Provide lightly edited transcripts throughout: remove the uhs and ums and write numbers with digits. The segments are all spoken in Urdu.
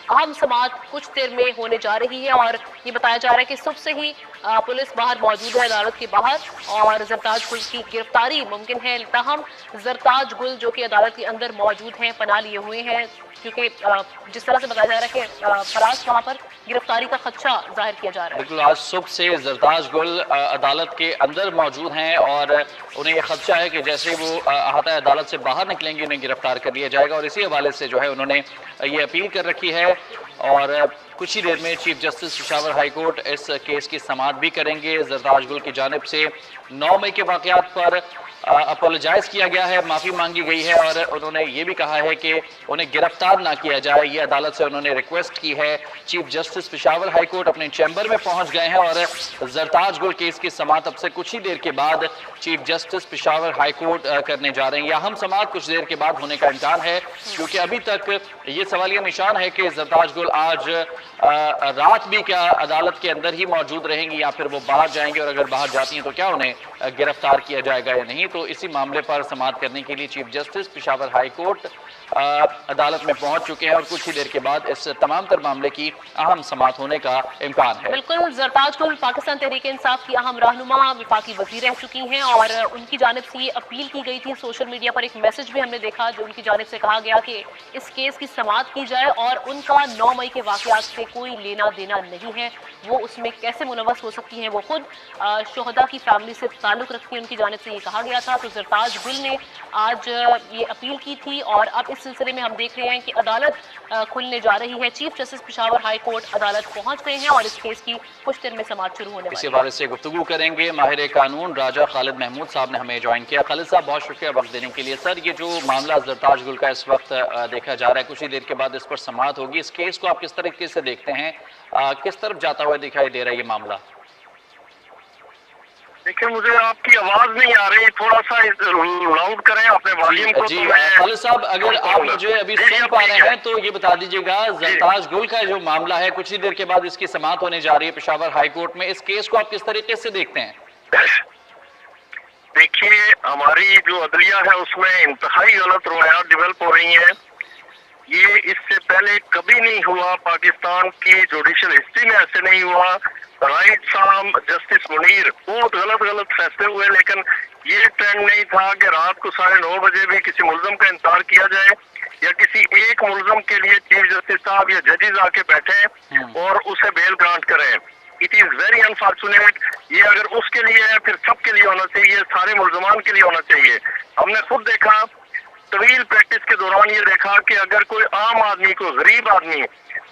اہم سماعت کچھ دیر میں ہونے جا رہی ہے اور یہ بتایا جا رہا ہے کہ صبح سے ہی پولیس باہر موجود ہے عدالت کے باہر اور زرتاج گل کی گرفتاری ممکن ہے، تاہم زرتاج گل جو کہ عدالت کے اندر موجود ہیں، پناہ لیے ہوئے ہیں، کیونکہ جس طرح سے بتایا جا رہا ہے کہ فراز وہاں پر گرفتاری کا خدشہ ظاہر کیا جا رہا ہے۔ بالکل، آج صبح سے زرتاج گل عدالت کے اندر موجود ہیں اور انہیں یہ خدشہ ہے کہ جیسے وہ احاطہ عدالت سے باہر نکلیں گے انہیں گرفتار کر لیا جائے گا، اور اسی حوالے سے جو ہے انہوں نے یہ اپیل کر رکھی ہے اور کچھ ہی دیر میں chief justice Peshawar high court اس کیس کی سماعت بھی کریں گے۔ زرتاج گل کی جانب سے 9 مئی کے واقعات پر اپولوجائز کیا گیا ہے، معافی مانگی گئی ہے اور انہوں نے یہ بھی کہا ہے کہ انہیں گرفتار نہ کیا جائے، یہ عدالت سے انہوں نے ریکویسٹ کی ہے۔ Chief justice Peshawar high court اپنے چیمبر میں پہنچ گئے ہیں اور زرتاج گل کیس کی سماعت اب سے کچھ ہی دیر کے بعد chief justice Peshawar high court کرنے جا رہے ہیں۔ یہ اہم سماعت کچھ دیر کے بعد ہونے کا امکان ہے، کیونکہ ابھی تک یہ سوالیہ نشان ہے کہ زرتاج گل آج رات بھی کیا عدالت کے اندر ہی موجود رہیں گی یا پھر وہ باہر جائیں گے، اور اگر باہر جاتی ہیں تو کیا انہیں گرفتار کیا جائے گا یا نہیں۔ تو اسی معاملے پر سماعت کرنے کے لیے chief justice Peshawar high court عدالت میں پہنچ چکے ہیں اور کچھ ہی دیر کے بعد اس تمام تر معاملے کی اہم سماعت ہونے کا امکان ہے۔ بالکل، زرتاج گل پاکستان تحریک انصاف کی اہم رہنما وفاقی وزیر رہ چکی ہیں اور ان کی جانب سے یہ اپیل کی گئی تھی، سوشل میڈیا پر ایک میسج بھی ہم نے دیکھا جو ان کی جانب سے کہا گیا کہ اس کیس کی سماعت کی جائے اور ان کا 9 مئی کے واقعات سے کوئی لینا دینا نہیں ہے، وہ اس میں کیسے ملوث ہو سکتی ہیں، وہ خود شہداء کی فیملی سے تعلق رکھتی ہیں، ان کی جانب سے یہ کہا گیا تھا۔ تو زرتاج گل نے آج یہ اپیل کی تھی اور اب اس سلسلے میں ہم دیکھ رہے ہیں کہ عدالت کھلنے جا رہی ہے، chief justice Peshawar high court عدالت پہنچ گئے ہیں اور اس کیس کی کچھ دیر میں سماعت شروع ہونے اسی والی ہے۔ حوالے سے گفتگو کریں گے ماہر قانون راجہ خالد محمود صاحب نے ہمیں جوائن کیا۔ خالد صاحب بہت شکریہ وقت دینے کے لیے۔ سر، یہ جو معاملہ زرتاج گل کا اس وقت دیکھا جا رہا ہے، کچھ ہی دیر کے بعد اس پر سماعت ہوگی، اس کیس کو آپ کس طریقے سے دیکھتے ہیں، کس طرف جاتا ہوا دکھائی دے رہا ہے یہ معاملہ؟ دیکھیں، مجھے آپ کی آواز نہیں آ رہی، تھوڑا سا لاؤڈ کریں اپنے والیوم کو۔ جی خالد صاحب، اگر آپ مجھے ابھی سن پا رہے ہیں تو یہ بتا دیجیے گا، زرتاج گل کا جو معاملہ ہے کچھ ہی دیر کے بعد اس کی سماعت ہونے جا رہی ہے پشاور ہائی کورٹ میں، اس کیس کو آپ کس طریقے سے دیکھتے ہیں؟ دیکھیے، ہماری جو عدلیہ ہے اس میں انتہائی غلط روایات ڈیولپ ہو رہی ہیں۔ یہ اس سے پہلے کبھی نہیں ہوا، پاکستان کی جوڈیشل ہسٹری میں ایسے نہیں ہوا۔ رائٹ فرام جسٹس منیر بہت غلط فیصلے ہوئے، لیکن یہ ٹرینڈ نہیں تھا کہ رات کو 9:30 بجے بھی کسی ملزم کا انتظار کیا جائے یا کسی ایک ملزم کے لیے چیف جسٹس صاحب یا ججز آ کے بیٹھے اور اسے بیل گرانٹ کریں۔ It is very unfortunate. یہ اگر اس کے لیے ہے پھر سب کے لیے ہونا چاہیے، سارے ملزمان کے لیے ہونا چاہیے۔ ہم نے خود دیکھا طویل پریکٹس کے دوران، یہ دیکھا کہ اگر کوئی عام آدمی، کوئی غریب آدمی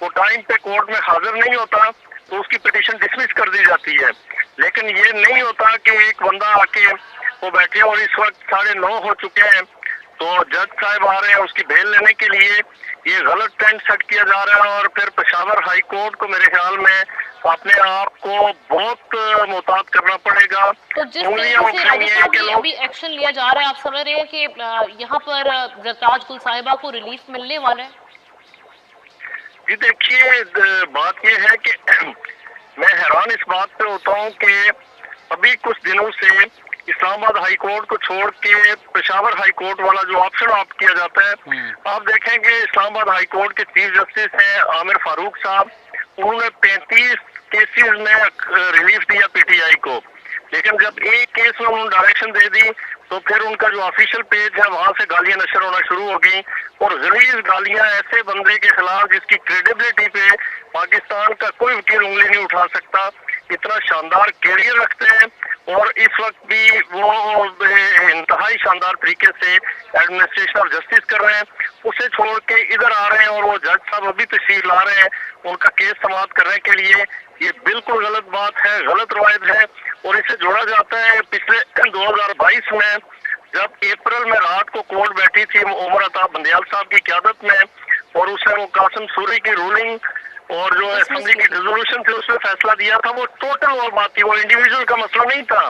وہ ٹائم پہ کورٹ میں حاضر نہیں ہوتا تو اس کی پٹیشن ڈسمس کر دی جاتی ہے، لیکن یہ نہیں ہوتا کہ ایک بندہ آ کے وہ بیٹھے، اور اس وقت 9:30 ہو چکے ہیں تو جج صاحب آ رہے ہیں اس کی بیل لینے کے لیے۔ یہ غلط ٹرینڈ سیٹ کیا جا رہا ہے اور پھر پشاور ہائی کورٹ کو میرے خیال میں اپنے آپ کو بہت محتاط کرنا پڑے گا۔ تو جس طریقے سے راجہ صاحب یہ ابھی ایکشن لیا جا رہا ہے، آپ سمجھ رہے ہیں کہ یہاں پر زرتاج گل صاحبہ کو ریلیف ملنے والا ہے؟ جی دیکھیے، بات یہ ہے کہ میں حیران اس بات پہ ہوتا ہوں کہ ابھی کچھ دنوں سے اسلام آباد ہائی کورٹ کو چھوڑ کے پشاور ہائی کورٹ والا جو آپشن آپ کیا جاتا ہے، آپ دیکھیں کہ اسلام آباد ہائی کورٹ کے چیف جسٹس ہیں عامر فاروق صاحب، انہوں نے 35 کیسز میں ریلیف دیا پی ٹی آئی کو، لیکن جب ایک کیس میں انہوں نے ڈائریکشن دے دی تو پھر ان کا جو آفیشیل پیج ہے وہاں سے گالیاں نشر ہونا شروع ہو گئی، اور غلیظ گالیاں ایسے بندے کے خلاف جس کی کریڈیبلٹی پہ پاکستان کا کوئی وکیل انگلی نہیں اٹھا سکتا، اتنا شاندار کیریئر رکھتے ہیں اور اس وقت بھی وہ انتہائی شاندار طریقے سے ایڈمنسٹریشن آف جسٹس کر رہے ہیں، اسے چھوڑ کے ادھر آ رہے ہیں اور وہ جج صاحب ابھی تشریف لا رہے ہیں ان کا کیس سماعت کرنے کے لیے۔ یہ بالکل غلط بات ہے، غلط روایت ہے، اور اسے جوڑا جاتا ہے پچھلے 2022 میں جب اپریل میں رات کو کورٹ بیٹھی تھی عمر عطا بندیال صاحب کی قیادت میں، اور اس نے وہ قاسم سوری کی رولنگ اور جو اسمبلی کی ریزولوشن تھی اس میں فیصلہ دیا تھا، وہ ٹوٹل اور بات تھی، وہ انڈیویجول کا مسئلہ نہیں تھا۔